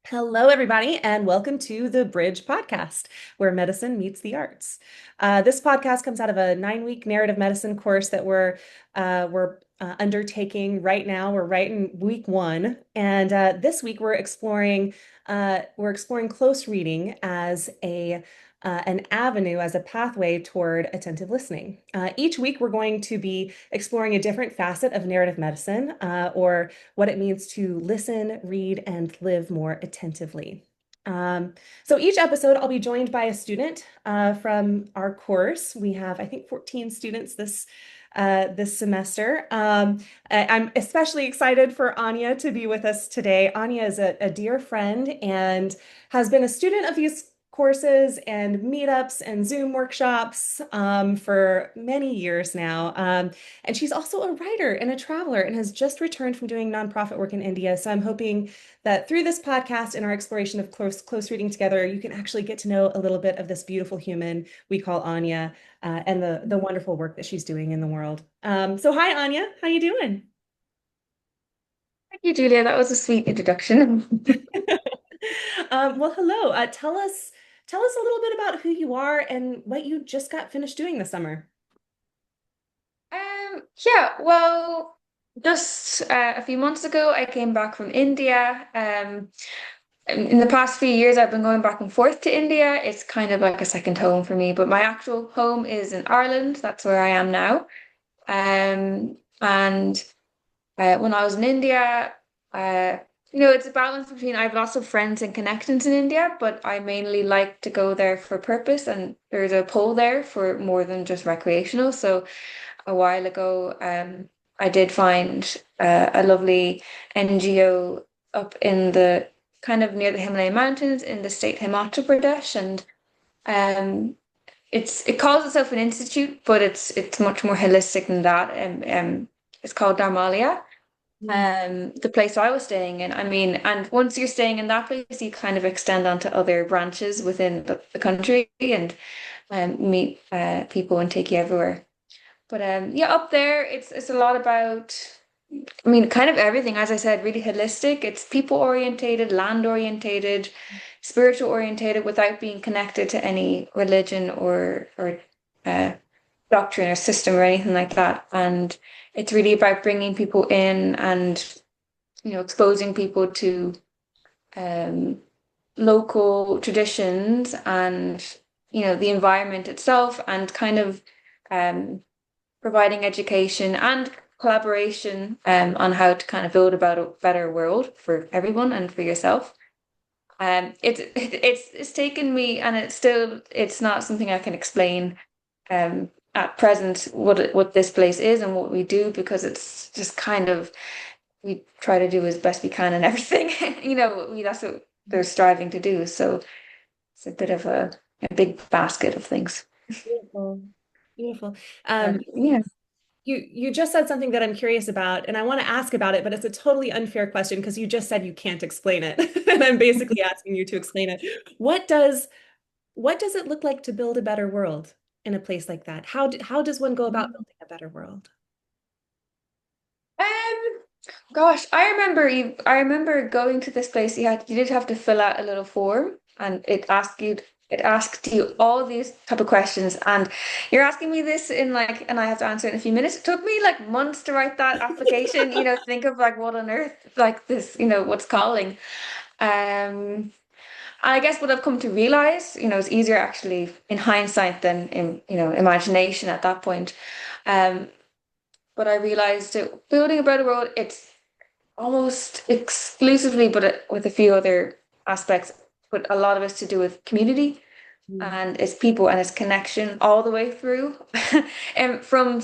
Hello, everybody, and welcome to the Bridge podcast, where medicine meets the arts. This podcast comes out of a 9-week narrative medicine course that we're undertaking right now. We're right in week one, and this week we're exploring close reading as a an avenue, as a pathway toward attentive listening. Each week, we're going to be exploring a different facet of narrative medicine, or what it means to listen, read, and live more attentively. So each episode, I'll be joined by a student from our course. We have, I think, 14 students this semester. I'm especially excited for Anya to be with us today. Anya is a dear friend and has been a student of these courses and meetups and Zoom workshops for many years now. And she's also a writer and a traveler and has just returned from doing nonprofit work in India. So I'm hoping that through this podcast and our exploration of close reading together, you can actually get to know a little bit of this beautiful human we call Anya, and the wonderful work that she's doing in the world. So hi, Anya. How you doing? Thank you, Julia. That was a sweet introduction. Well, hello. Tell us a little bit about who you are and what you just got finished doing this summer. Yeah, well, just a few months ago, I came back from India. In the past few years, I've been going back and forth to India. It's kind of like a second home for me, but my actual home is in Ireland. That's where I am now. And when I was in India, uh, it's a balance between I have lots of friends and connections in India, but I mainly like to go there for purpose, and there's a pull there for more than just recreational. So a while ago, I did find a lovely NGO up in the kind of near the Himalayan mountains in the state Himachal Pradesh, and um, it calls itself an institute, but it's much more holistic than that. It's called Dharmalia, Mm. the place I was staying in. I mean, and once you're staying in that place, you kind of extend onto other branches within the country and meet people and take you everywhere. But yeah, up there it's a lot about I mean kind of everything, as I said, really holistic. It's people orientated, land orientated, spiritual orientated without being connected to any religion or uh, doctrine or system or anything like that. And it's really about bringing people in and exposing people to um, local traditions and the environment itself and kind of um, providing education and collaboration on how to kind of build about a better world for everyone and for yourself. It's taken me, and it's not something I can explain at present what this place is and what we do, because it's just kind of we try to do as best we can and everything. That's what they're striving to do. So it's a bit of a big basket of things. Beautiful. Beautiful. Yeah. You just said something that I'm curious about, and I want to ask about it, but it's a totally unfair question because you just said you can't explain it. And I'm basically asking you to explain it. What does what does it look like to build a better world in a place like that? How does one go about building a better world? Um, Gosh, I remember going to this place. You did have to fill out a little form, and it asked you all these type of questions, and you're asking me this and I have to answer it in a few minutes. It took me like months to write that application. Think of like what on earth like this. What's calling. Um, I guess what I've come to realize, it's easier actually in hindsight than in imagination at that point. Um, but I realized that building a better world, it's almost exclusively, but with a few other aspects, but a lot of it's to do with community Mm. and its people and its connection all the way through, and from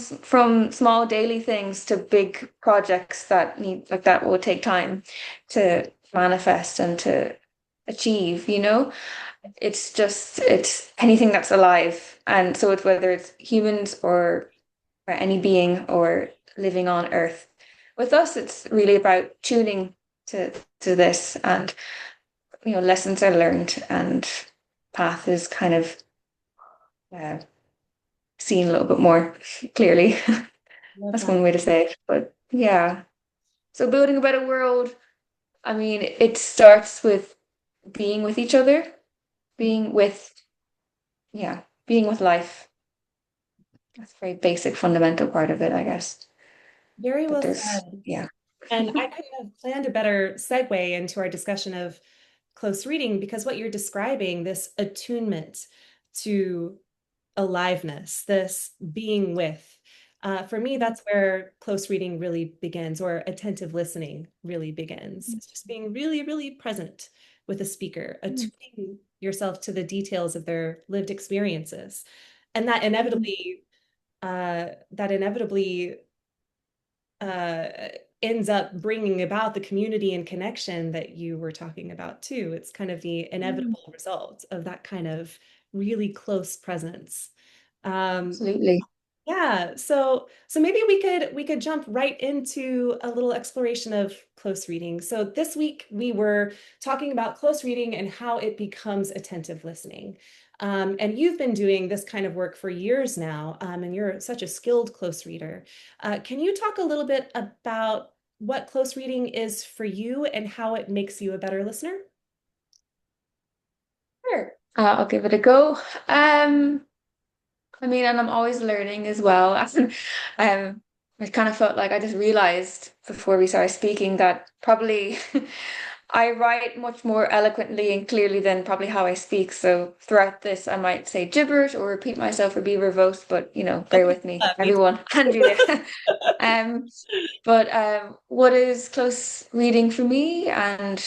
small daily things to big projects that need like that will take time to manifest and to achieve. It's anything that's alive, and so it's whether it's humans or any being or living on Earth. With us, it's really about tuning to this, and lessons are learned, and path is kind of uh, seen a little bit more clearly. Love That's that. one way to say it. But yeah, so building a better world. I mean, it starts with. being with each other, being with, yeah, being with life. That's a very basic, fundamental part of it, I guess. Very But well there's, said. yeah. And I couldn't have planned a better segue into our discussion of close reading because what you're describing, this attunement to aliveness, this being with, for me, that's where close reading really begins, or attentive listening really begins. It's just being really, really present with a speaker, attuning yourself to the details of their lived experiences. And that inevitably uh, ends up bringing about the community and connection that you were talking about too. It's kind of the inevitable result of that kind of really close presence. Um, Absolutely. yeah, so maybe we could jump right into a little exploration of close reading. So this week we were talking about close reading and how it becomes attentive listening. And you've been doing this kind of work for years now, and you're such a skilled close reader. Can you talk a little bit about what close reading is for you and how it makes you a better listener? Sure. I'll give it a go. I mean, and I'm always learning as well. I kind of felt like I just realized before we started speaking that probably I write much more eloquently and clearly than probably how I speak. So throughout this, I might say gibberish or repeat myself or be verbose, but bear with me, Me everyone, and Julia. Um, but what is close reading for me? And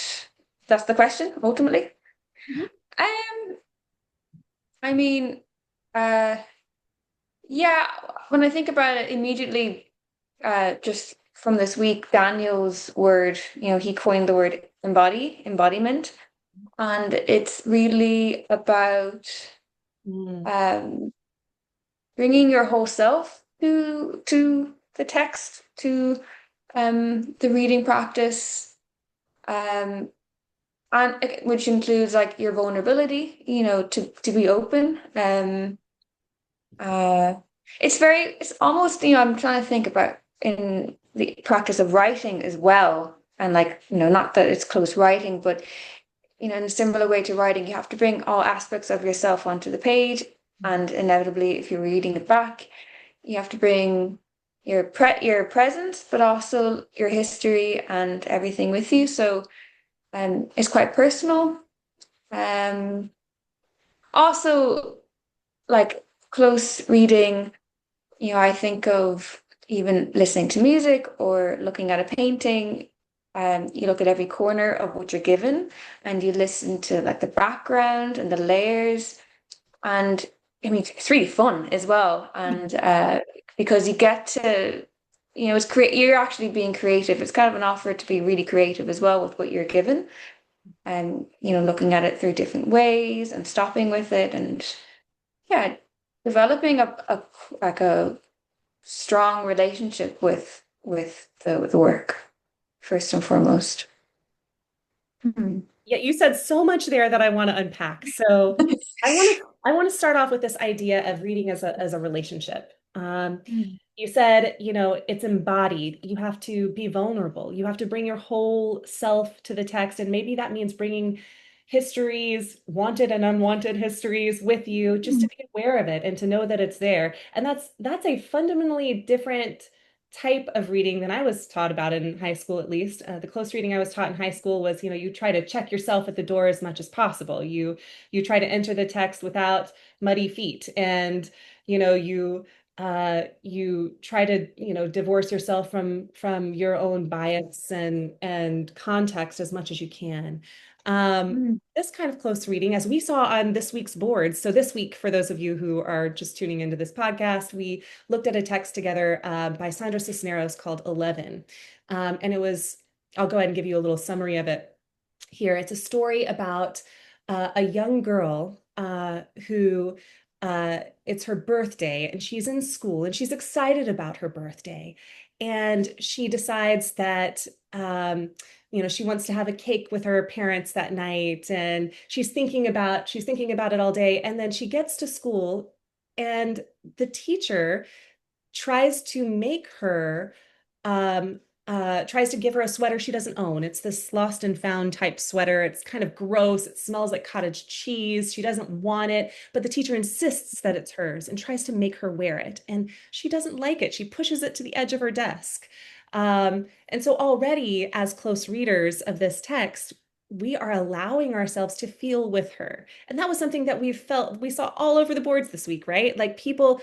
that's the question, ultimately. too. Um, I mean, uh, yeah, when I think about it immediately, just from this week, Daniel's word, he coined the word embodiment, and it's really about Mhm. um, bringing your whole self to the text, to the reading practice, um, and which includes like your vulnerability, to be open. Uh, it's almost, I'm trying to think about in the practice of writing as well. And like, not that it's close writing, but, in a similar way to writing, you have to bring all aspects of yourself onto the page. And inevitably, if you're reading it back, you have to bring your presence, but also your history and everything with you. So, it's quite personal. Um, also like close reading. I think of even listening to music or looking at a painting. You look at every corner of what you're given and you listen to like the background and the layers. And I mean, it's really fun as well. And because you get to, you're actually being creative. It's kind of an offer to be really creative as well with what you're given. And, looking at it through different ways and stopping with it and yeah, developing like a strong relationship with the work first and foremost. Mhm. Yeah, you said so much there that I want to unpack. So I want to start off with this idea of reading as a relationship. You said, it's embodied. You have to be vulnerable. You have to bring your whole self to the text, and maybe that means bringing histories, wanted and unwanted histories with you, just to be aware of it and to know that it's there. And that's a fundamentally different type of reading than I was taught about in high school, at least. The close reading I was taught in high school was, you try to check yourself at the door as much as possible. You try to enter the text without muddy feet, and you try to divorce yourself from your own bias and context as much as you can. This kind of close reading, as we saw on this week's board. So this week, for those of you who are just tuning into this podcast, we looked at a text together by Sandra Cisneros called 11. And I'll go ahead and give you a little summary of it here. It's a story about a young girl who it's her birthday and she's in school and she's excited about her birthday. And she decides that she wants to have a cake with her parents that night, and she's thinking about it all day. And then she gets to school, and the teacher tries to make her tries to give her a sweater she doesn't own. It's this lost and found type sweater. It's kind of gross. It smells like cottage cheese. She doesn't want it, but the teacher insists that it's hers and tries to make her wear it. And she doesn't like it. She pushes it to the edge of her desk. And so already, as close readers of this text, we are allowing ourselves to feel with her. And that was something that we saw all over the boards this week, right? Like people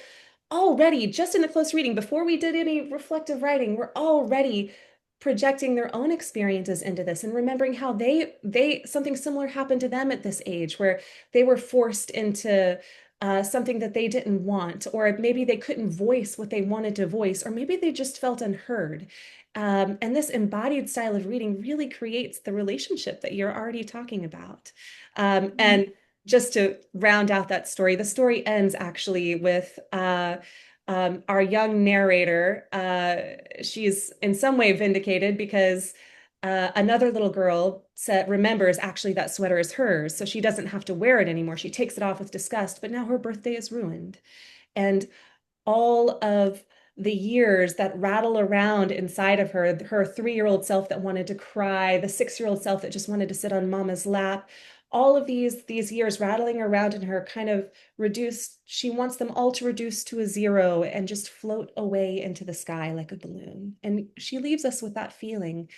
already, just in the close reading, before we did any reflective writing, we're already projecting their own experiences into this and remembering how they something similar happened to them at this age where they were forced into something that they didn't want, or maybe they couldn't voice what they wanted to voice, or maybe they just felt unheard. And this embodied style of reading really creates the relationship that you're already talking about. And just to round out that story, the story ends actually with our young narrator. She's in some way vindicated because another little girl remembers actually that sweater is hers, so she doesn't have to wear it anymore. She takes it off with disgust, but now her birthday is ruined. And all of the years that rattle around inside of her 3-year-old self that wanted to cry, the 6-year-old self that just wanted to sit on mama's lap, all of these years rattling around in her kind of reduced, she wants them all to reduce to a zero and just float away into the sky like a balloon. And she leaves us with that feeling.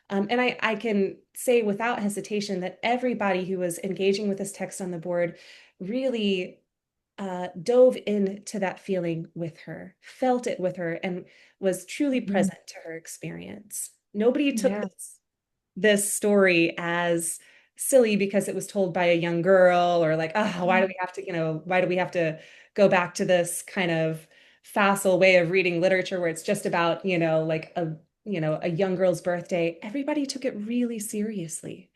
And I can say without hesitation that everybody who was engaging with this text on the board really dove into that feeling with her, felt it with her, and was truly Mhm. present to her experience. Nobody took Yeah. this story as silly because it was told by a young girl, or like, oh, why do we have to, why do we have to go back to this kind of facile way of reading literature where it's just about, like a young girl's birthday. Everybody took it really seriously.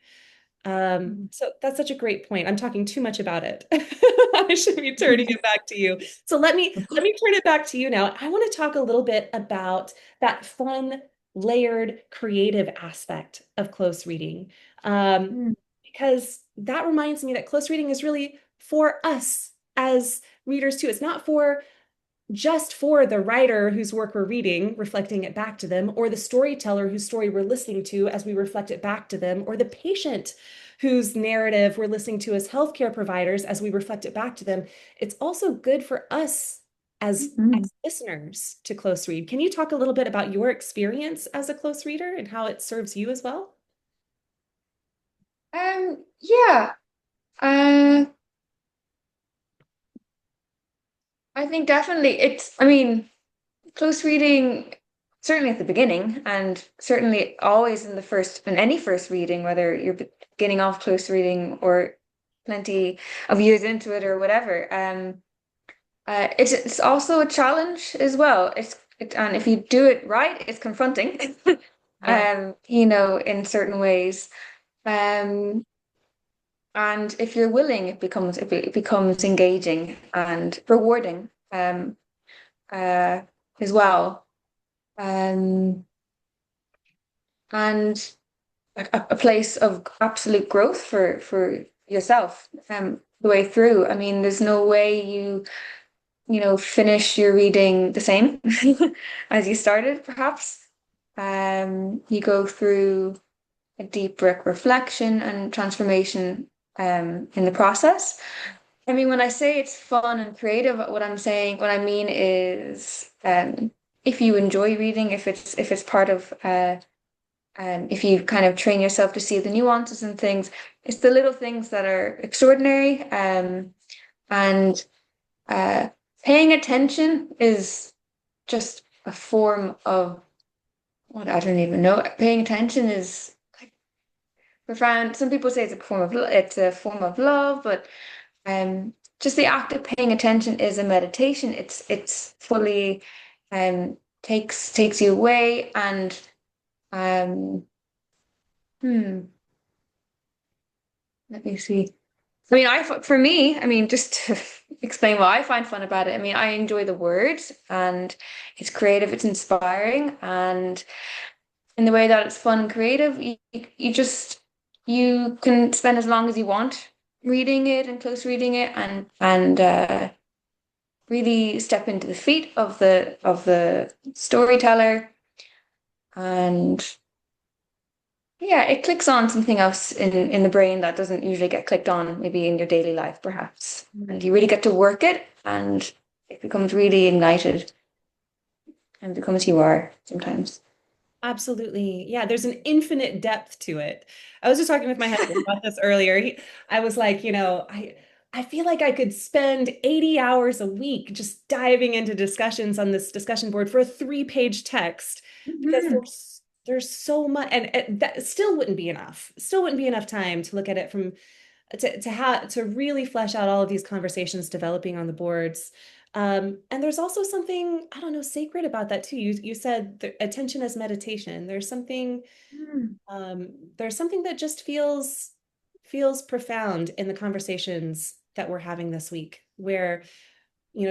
Mhm. So that's such a great point. I'm talking too much about it. I should be turning it back to you. So let me turn it back to you now. I want to talk a little bit about that fun, layered, creative aspect of close reading. Um, Mm. because that reminds me that close reading is really for us as readers too. It's not for just for the writer whose work we're reading, reflecting it back to them, or the storyteller whose story we're listening to as we reflect it back to them, or the patient whose narrative we're listening to as healthcare providers as we reflect it back to them. It's also good for us Mhm. as listeners to close read. Can you talk a little bit about your experience as a close reader and how it serves you as well? Yeah. Uh, I think definitely I mean, close reading, certainly at the beginning, and certainly always in any first reading, whether you're beginning off close reading or plenty of years into it or whatever. It's also a challenge as well. And if you do it right, it's confronting. Yeah. In certain ways. Um, and if you're willing, it becomes engaging and rewarding. Uh, as well. Um, and a place of absolute growth for yourself the way through. I mean, there's no way you finish your reading the same as you started, perhaps. You go through a deep reflection and transformation in the process. I mean, when I say it's fun and creative, what I mean is, if you enjoy reading, if it's part of, if you kind of train yourself to see the nuances and things, it's the little things that are extraordinary. And uh, paying attention is just a form of what I don't even know. Paying attention is like profound. Some people say it's a form of love, but just the act of paying attention is a meditation. It's fully takes you away and um hmm, let me see. I mean, for me, I mean, just to explain what I find fun about it. I mean, I enjoy the words and it's creative, it's inspiring, and in the way that it's fun and creative, you can spend as long as you want reading it and close reading it and really step into the feet of the storyteller And yeah, it clicks on something else in the brain that doesn't usually get clicked on, maybe in your daily life, perhaps. And you really get to work it, and it becomes really ignited and becomes who you are sometimes. Absolutely. Yeah, there's an infinite depth to it. I was just talking with my husband about this earlier. I was like, I feel like I could spend 80 hours a week just diving into discussions on this discussion board for a 3-page text because Mhm. there's so much, and that still wouldn't be enough. Still wouldn't be enough time to look at it from to really flesh out all of these conversations developing on the boards. And there's also something, I don't know, sacred about that too. You said the attention as meditation. Mm. There's something that just feels profound in the conversations that we're having this week, where,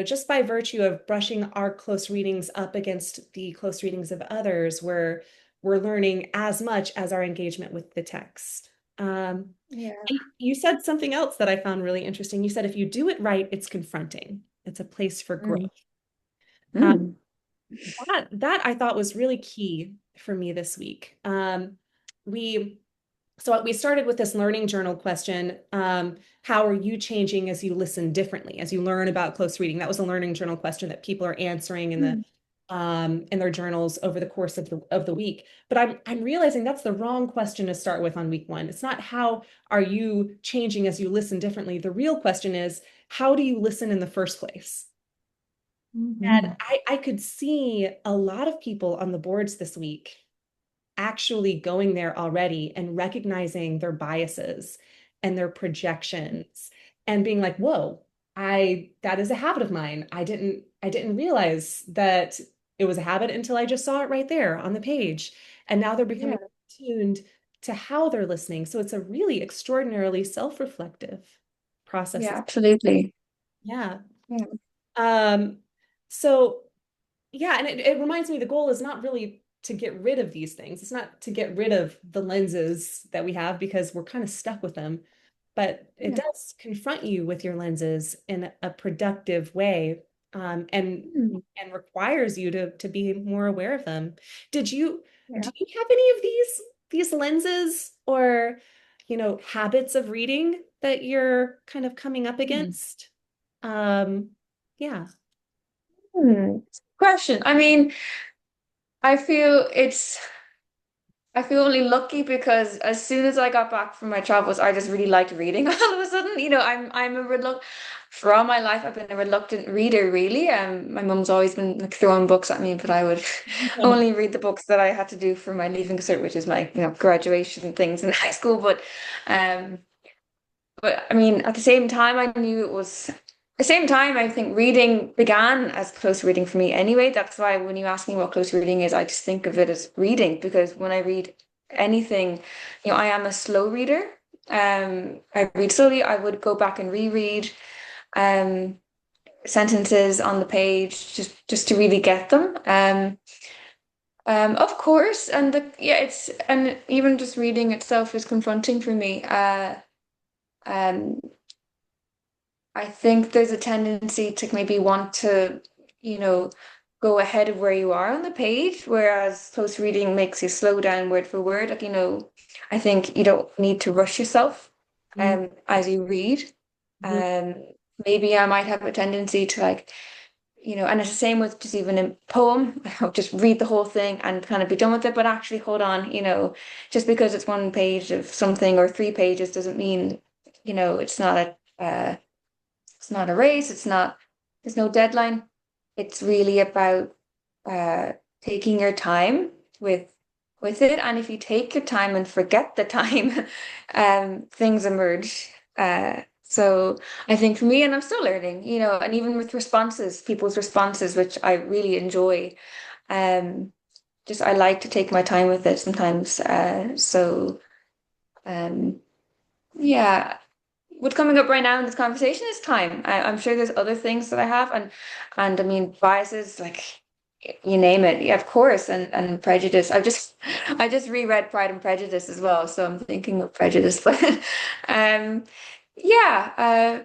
just by virtue of brushing our close readings up against the close readings of others, we're learning as much as our engagement with the text. Yeah. And you said something else that I found really interesting. You said if you do it right, it's confronting. It's a place for growth. Mm. Uh, Mm. that I thought was really key for me this week. We we started with this learning journal question. How are you changing as you listen differently, as you learn about close reading? That was a learning journal question that people are answering Mm. in their journals over the course of the week. But I'm realizing that's the wrong question to start with on week one. It's not how are you changing as you listen differently. The real question is, how do you listen in the first place? And Mhm. I could see a lot of people on the boards this week actually going there already and recognizing their biases and their projections and being like, whoa, I that is a habit of mine. I didn't realize that it was a habit until I just saw it right there on the page. And now they're becoming Yeah. tuned to how they're listening. So it's a really extraordinarily self-reflective process. Yeah, absolutely. Yeah. Yeah. Um, so yeah, and it reminds me the goal is not really to get rid of these things. It's not to get rid of the lenses that we have because we're kind of stuck with them, but it Yeah. does confront you with your lenses in a productive way, Mm. and requires you to be more aware of them. Did you Yeah. do you have any of these lenses or habits of reading that you're kind of coming up Mm. against? Um, yeah. Hmm. Question. I mean, I feel it's I feel only lucky because as soon as I got back from my travels, I just really liked reading all of a sudden. I'm a reluctant for all my life I've been a reluctant reader, really. My mum's always been like throwing books at me, but I would only read the books that I had to do for my leaving cert, which is my, graduation things in high school. Um but I mean, at the same time, I knew it was. At the same time, I think reading began as close reading for me anyway. That's why when you ask me what close reading is, I just think of it as reading because when I read anything, I am a slow reader. I read slowly. I would go back and reread um sentences on the page just to really get them. Of course, and and even just reading itself is confronting for me. Um, I think there's a tendency to maybe want to, you know, go ahead of where you are on the page, whereas close reading makes you slow down word for word. Like, I think you don't need to rush yourself Mhm. as you read. Mhm. Um, Maybe I might have a tendency to like, and it's the same with just even a poem. I'll just read the whole thing and kind of be done with it, but actually hold on, just because it's one page of something or 3 pages doesn't mean, it's not a race. There's no deadline. It's really about uh, taking your time with with it. And if you take your time and forget the time, things emerge. So I think for me, and I'm still learning, and even with responses, people's responses, which I really enjoy. Um, just I like to take my time with it sometimes. Um, yeah, what's coming up right now in this conversation is time. I'm sure there's other things that I have, and I mean biases, like you name it, yeah, of course, and prejudice. I just reread Pride and Prejudice as well, so I'm thinking of prejudice, but um, yeah,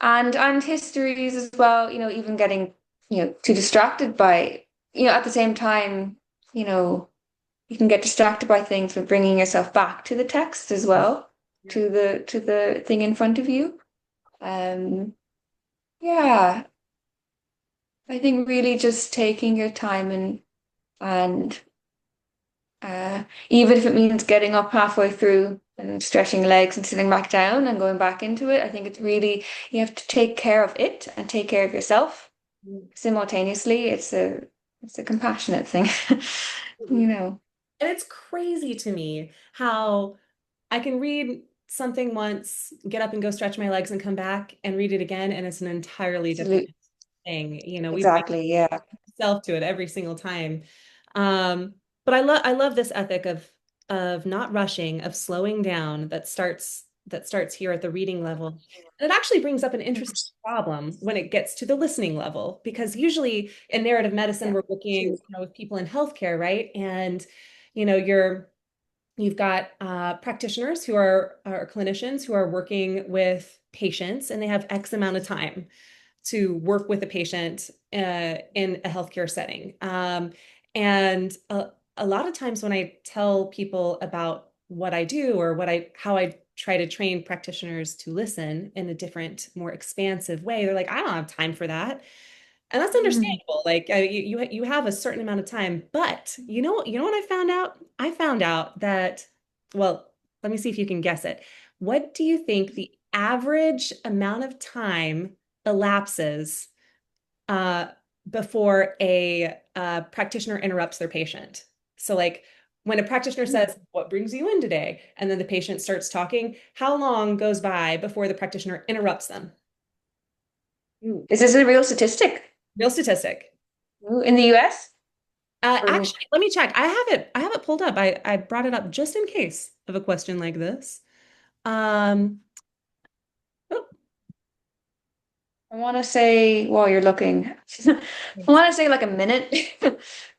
and histories as well. Even getting too distracted by at the same time, you know. you can get distracted by things, but bringing yourself back to the text as well, to the thing in front of you. Um, yeah, I think really just taking your time and even if it means getting up halfway through and stretching legs and sitting back down and going back into it, I think it's really you have to take care of it and take care of yourself simultaneously. It's a compassionate thing, you know. And it's crazy to me how I can read something once, get up and go stretch my legs and come back and read it again, and it's an entirely different Absolutely. thing. We bring Exactly. Yeah. ourselves to it every single time. Um, but I love this ethic of not rushing, of slowing down that starts here at the reading level. And it actually brings up an interesting problem when it gets to the listening level, because usually in narrative medicine, Yeah. we're working, with people in healthcare, right? And you've got practitioners who are clinicians who are working with patients, and they have X amount of time to work with a patient in a healthcare setting. And a lot of times when I tell people about what I do, or how I try to train practitioners to listen in a different, more expansive way, they're like, I don't have time for that. And that's Mm. understandable. Like you have a certain amount of time, but you know what I found out? I found out that, well, let me see if you can guess it. What do you think the average amount of time elapses uh, before a practitioner interrupts their patient? So, like when a practitioner says, "What brings you in today?" and then the patient starts talking, how long goes by before the practitioner interrupts them? Is this a real statistic? Real statistic. In the US? Or Actually, let me check. I have it pulled up. I brought it up just in case of a question like this. Um, oh, I want to say, while you're looking, I want to say like a minute,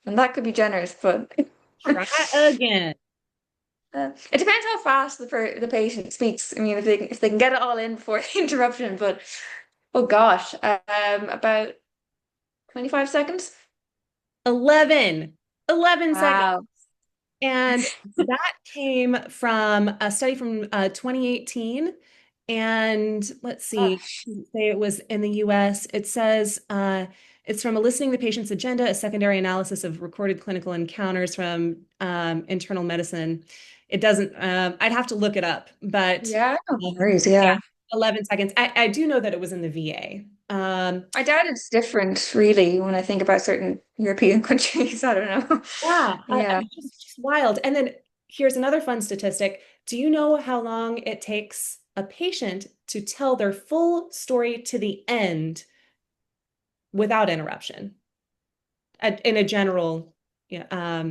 and that could be generous, but try again. it depends how fast the patient speaks. I mean, if they can get it all in before the interruption, but oh gosh, about 25 seconds. 11. 11 seconds. Wow. And that came from a study from 2018. And let's see, Gosh. say it was in the US. It says it's from a listening the patient's agenda, a secondary analysis of recorded clinical encounters from internal medicine. It doesn't, I'd have to look it up, but Yeah, no um, worries. yeah, Yeah. 11 seconds. I do know that it was in the VA. I doubt it's different, really, when I think about certain European countries. I don't know. Yeah, I Yeah. mean, just wild. And then here's another fun statistic. Do you know how long it takes a patient to tell their full story to the end without interruption? In a yeah,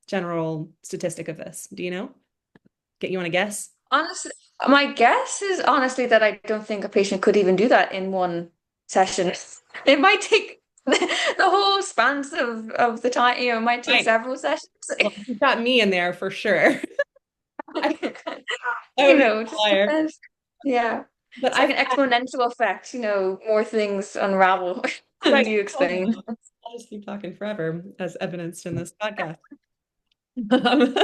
general statistic of this. Do you know? Get you want to guess? Honestly, my guess is honestly that I don't think a patient could even do that in one session. It might take the whole spans of the time, it might take Right. several sessions. Well, you've got me in there for sure. I, I You would be know, it a just liar. depends. Yeah. But It's like I've an exponential effect, more things unravel right. and you explain. I'll just keep talking forever, as evidenced in this podcast. Um,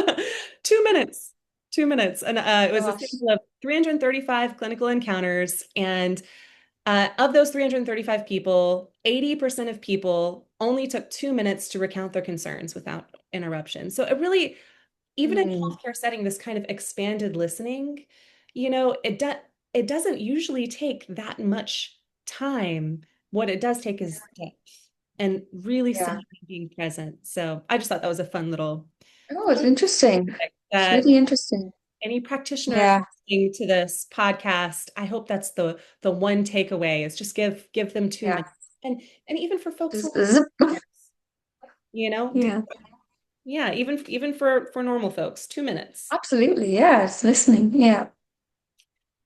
2 minutes, 2 minutes. And it was a Gosh. sample of 335 clinical encounters. And of those 335 people, 80% of people only took 2 minutes to recount their concerns without interruption. So it really, even in Mm, healthcare setting, this kind of expanded listening, it doesn't usually take that much time. What it does take is depth and really sitting yeah. and being present. So I just thought that was a Oh, it's fun interesting. topic It's that really interesting. any practitioners Yeah. listening to this podcast, I hope that's the one takeaway is just give them two Yeah. minutes. And even for folks who Zip. are, do Yeah. yeah, even for normal folks, 2 minutes. Absolutely. Yeah. It's listening. Yeah.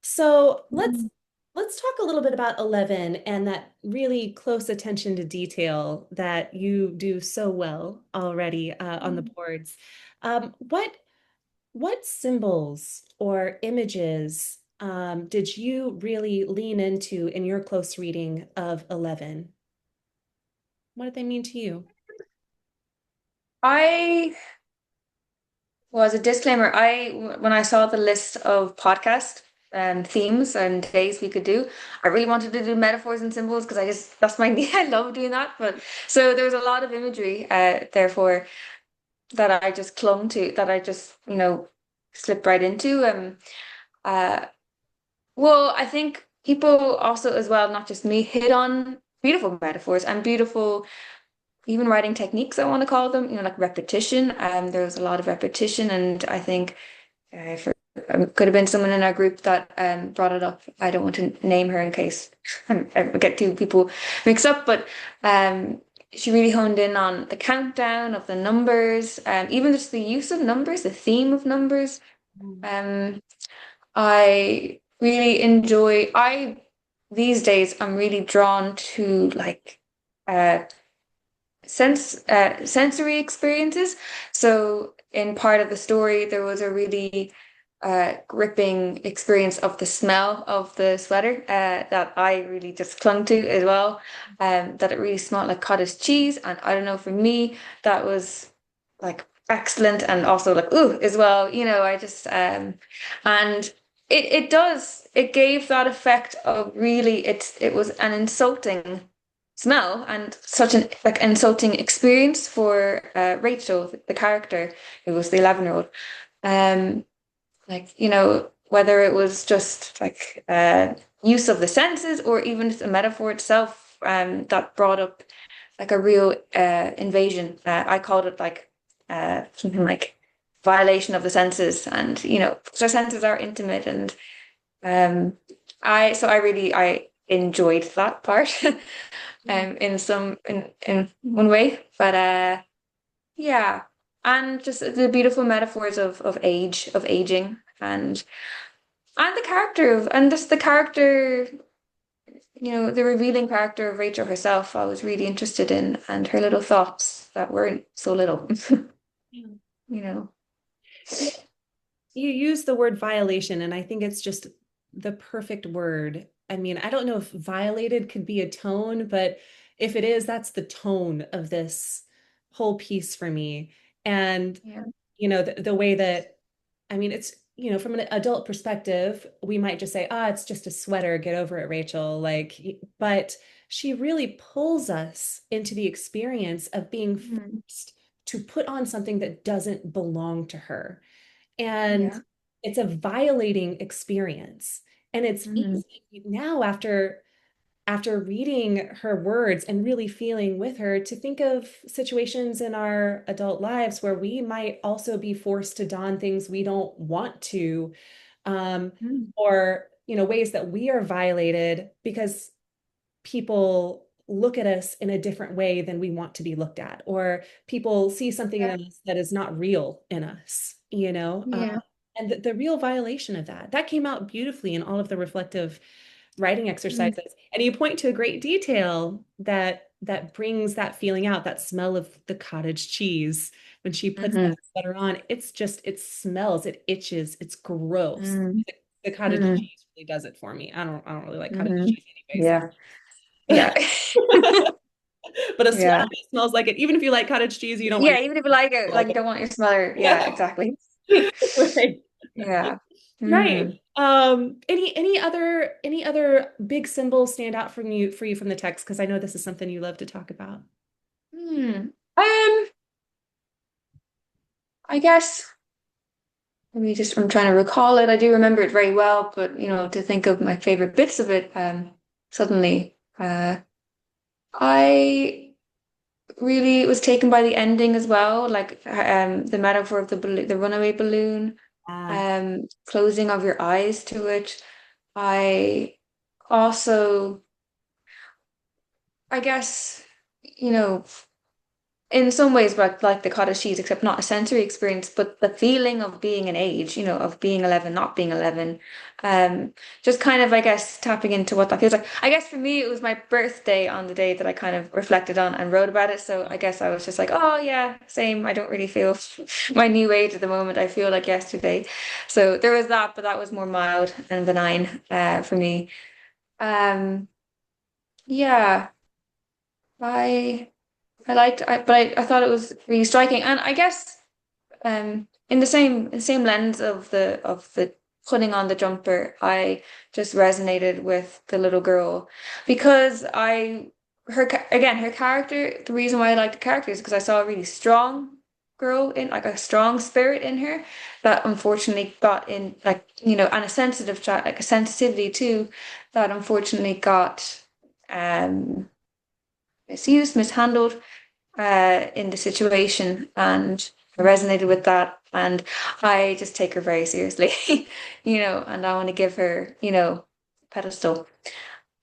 So let's Mm. let's talk a little bit about 11 and that really close attention to detail that you do so well already on the boards. What symbols or images did you really lean into in your close reading of 11? What did they mean to you? I Well, as a disclaimer, when I saw the list of podcast themes and days we could do, I really wanted to do metaphors and symbols because I just that's my I love doing that. But so there was a lot of imagery, therefore that I just clung to, that I just slipped right into. Uh, well, I think people also as well, not just me, hit on beautiful metaphors and beautiful even writing techniques, I want to call them, like repetition. There was a lot of repetition, and I think for could have been someone in our group that brought it up. I don't want to name her in case I get two people mixed up, but she really honed in on the countdown of the numbers, even just the use of numbers, the theme of numbers. Mm. Um, I really enjoy. I these days I'm really drawn to like uh sensory experiences. So in part of the story, there was a really gripping experience of the smell of the sweater that I really just clung to as well. That it really smelled like cottage cheese, and I don't know, for me that was like excellent, and also like ooh as well. I just and it gave that effect of really it was an insulting smell and such an like insulting experience for Rachel, the character who was the 11-year-old. Um, whether it was just like use of the senses or even just a metaphor itself, that brought up like a real invasion. I called it like something like violation of the senses, and because our senses are intimate, and um, I enjoyed that part. Yeah. In one way. But yeah. And just the beautiful metaphors of age, of aging, and the character of and just the character, the revealing character of Rachel herself, I was really interested in, and her little thoughts that weren't so little. Yeah. You know. Yeah. You use the word violation, and I think it's just the perfect word. I mean, I don't know if violated could be a tone, but if it is, that's the tone of this whole piece for me. And, Yeah. the way that, I mean, it's, from an adult perspective, we might just say, ah, it's just a sweater, get over it, Rachel. Like, but she really pulls us into the experience of being Mhm. forced to put on something that doesn't belong to her. And Yeah. it's a violating experience. And it's Mhm. easy now after reading her words and really feeling with her to think of situations in our adult lives where we might also be forced to don things we don't want to, um, Mhm. or ways that we are violated because people look at us in a different way than we want to be looked at, or people see something in Yeah. us that is not real in us. Yeah. And the real violation of that came out beautifully in all of the reflective writing Mhm. exercises. And you point to a great detail that brings that feeling out, that smell of the cottage cheese when she puts that Mhm. sweater on. It's just, it smells, it itches, it's gross. Mhm. The cottage Mhm. cheese really does it for me. I don't really like cottage Mhm. cheese anyway, so. Yeah. Yeah. But a sweater Yeah. that smells like it, even if you like cottage cheese, you don't want Yeah, even if you like it, to like like you don't want your smeller. Yeah, it. exactly. Right. Yeah. Right. Mm. Any other big symbols stand out for you from the text? Because I know this is something you love to talk about. Hmm. I guess I'm trying to recall it. I do remember it very well, but to think of my favorite bits of it, suddenly, I really was taken by the ending as well, like the metaphor of the runaway balloon, Ah, closing of your eyes to it. I also, I guess, you know. In some ways, but like the cottage cheese, except not a sensory experience, but the feeling of being an age, of being 11, not being 11. Just kind of, I guess, tapping into what that feels like. I guess for me, it was my birthday on the day that I kind of reflected on and wrote about it. So I guess I was just like, oh, yeah, same. I don't really feel my new age at the moment. I feel like yesterday. So there was that, but that was more mild and benign for me. Um, yeah, I. I liked, I, but I thought it was really striking. And I guess in the same lens of the putting on the jumper, I just resonated with the little girl because her character, the reason why I liked the character is because I saw a really strong girl in, like a strong spirit in her that unfortunately got in, like, and a sensitive child, like a sensitivity too, that unfortunately got misused, mishandled in the situation, and I resonated with that. And I just take her very seriously, and I want to give her, pedestal.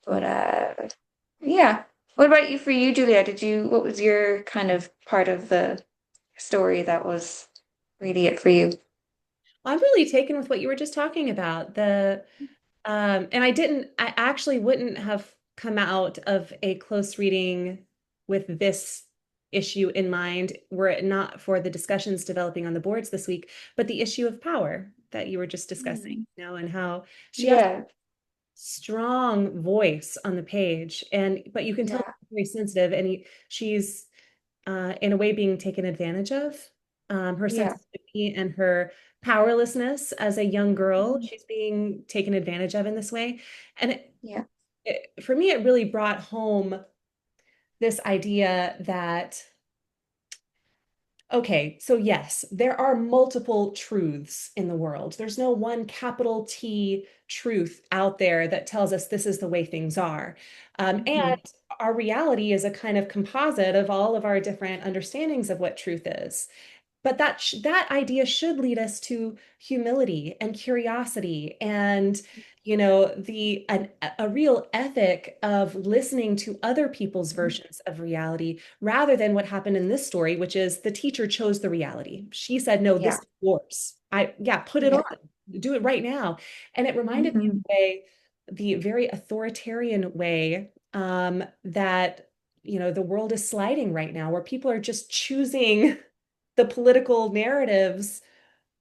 But yeah. What about you, for you, Julia? What was your kind of part of the story that was really it for you? I'm really taken with what you were just talking about. And I actually wouldn't have come out of a close reading with this issue in mind were it not for the discussions developing on the boards this week, but the issue of power that you were just discussing, Mm. and how she has a Yeah, strong voice on the page, but you can tell yeah, she's very sensitive, and she's in a way being taken advantage of. Her yeah. sensitivity and her powerlessness as a young girl, Mhm. she's being taken advantage of in this way. And Yeah, for me, it really brought home this idea that, okay, so yes, there are multiple truths in the world. There's no one capital T truth out there that tells us this is the way things are. And hmm, our reality is a kind of composite of all of our different understandings of what truth is. But that idea should lead us to humility and curiosity and a real ethic of listening to other people's versions of reality rather than what happened in this story, which is the teacher chose the reality. She said, "No, this yeah, is yours. Yeah, put it on. yeah. Do it right now." And it reminded me of Hmm. the very authoritarian way that the world is sliding right now, where people are just choosing the political narratives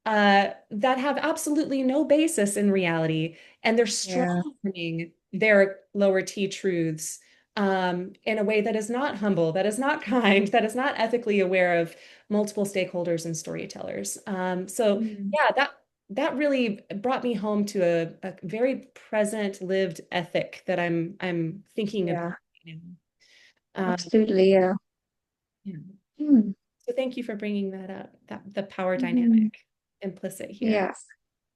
that have absolutely no basis in reality, and they're Yeah. strengthening their lower T truths in a way that is not humble, that is not kind, that is not ethically aware of multiple stakeholders and storytellers. So Mm. yeah, that really brought me home to a very present lived ethic that I'm thinking about. Yeah, You know. absolutely. Yeah. Yeah. Mm. So thank you for bringing that up, that the power Hmm. dynamic implicit here. Yeah.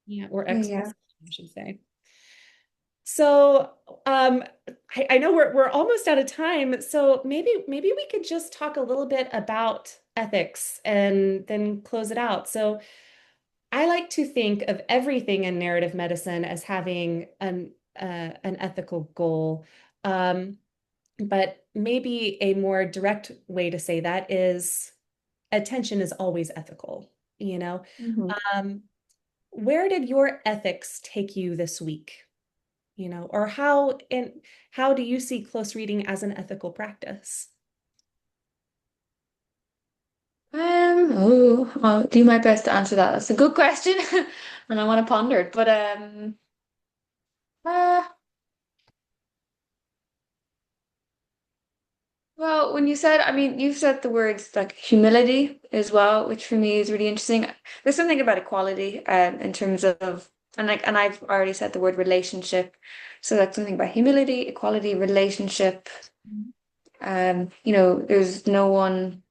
Yeah, or Yeah. Yeah. explicit, I should say. So, I know we're almost out of time, so maybe we could just talk a little bit about ethics and then close it out. So, I like to think of everything in narrative medicine as having an ethical goal. Um, but maybe a more direct way to say that is attention is always ethical, you know? Hmm. Um, where did your ethics take you this week? Or how do you see close reading as an ethical practice? I'll do my best to answer that. That's a good question, and I want to ponder it. But uh, well, when you said, I mean, you've said the words like humility as well, which for me is really interesting. There's something about equality, in terms of, and I've already said the word relationship. So that's something about humility, equality, relationship. There's no one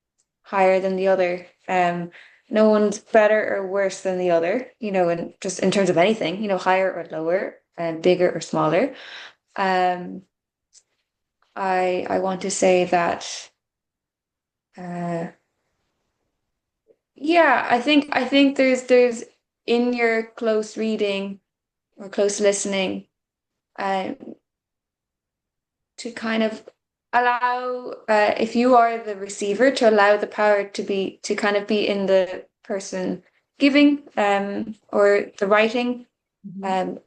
higher than the other. No one's better or worse than the other, and just in terms of anything, higher or lower, and bigger or smaller. Um, I want to say that, uh, yeah, I think there's in your close reading or close listening, um, to kind of allow, if you are the receiver, to allow the power to kind of be in the person giving, or the writing, Mhm. um,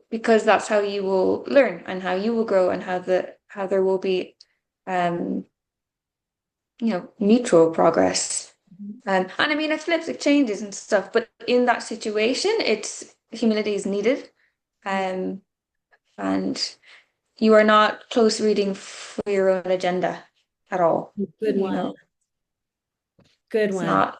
because that's how you will learn and how you will grow, and how there will be, um, mutual progress. Mhm. And I mean, it flips, it changes and stuff, but in that situation, it's humility is needed. Yeah. Um, and you are not close reading for your own agenda at all. Good one. Good It's one. not.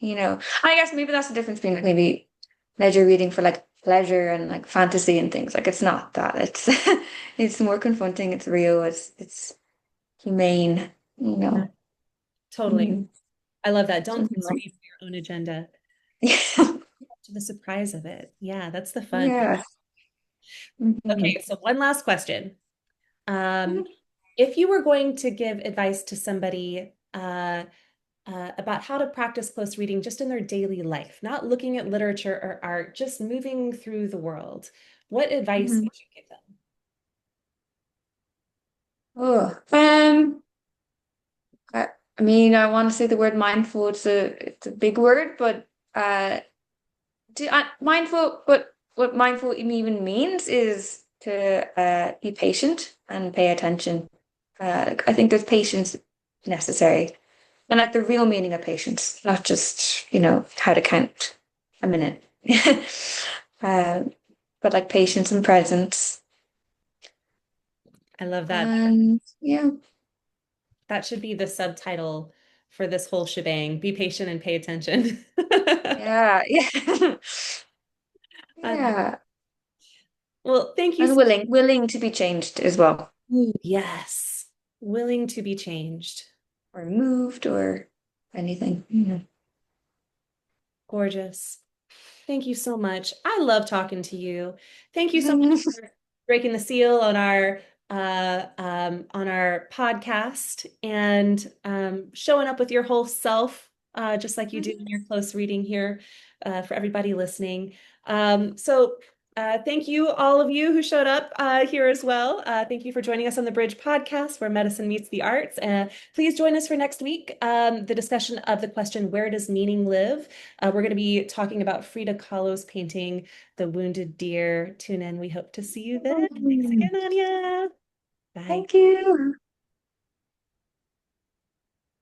I guess maybe that's the difference between like maybe pleasure reading for like pleasure and like fantasy and things. Like it's not that. It's it's more confronting, it's real, it's humane, you Yeah, know. totally. Mhm. I love that. Don't Something like constrain your own agenda. To the surprise of it. Yeah, that's the fun. yeah. Hmm. Okay, so one last question. If you were going to give advice to somebody about how to practice close reading just in their daily life, not looking at literature or art, just moving through the world, what advice Hmm. would you give them? Oh, I mean, I want to say the word mindful. It's a big word, but mindful. But what mindful even means is to be patient and pay attention. I think there's patience necessary, and like the real meaning of patience, not just how to count a minute, uh, but like patience and presence, I love that. and yeah, That should be the subtitle for this whole shebang. Be patient and pay attention. yeah, yeah, Um, yeah. well, thank you. And willing to be changed as well, Ooh, yes. Willing to be changed. or moved, or anything. Gorgeous. Thank you so much. I love talking to you. Thank you so much for breaking the seal on our podcast and showing up with your whole self, just like you do in your close reading here for everybody listening. Thank you, all of you who showed up here as well. Thank you for joining us on the Bridge podcast, where medicine meets the arts. Please join us for next week, the discussion of the question, where does meaning live? We're going to be talking about Frida Kahlo's painting, The Wounded Deer. Tune in. We hope to see you then. Thanks again, Anya. Bye. Thank you.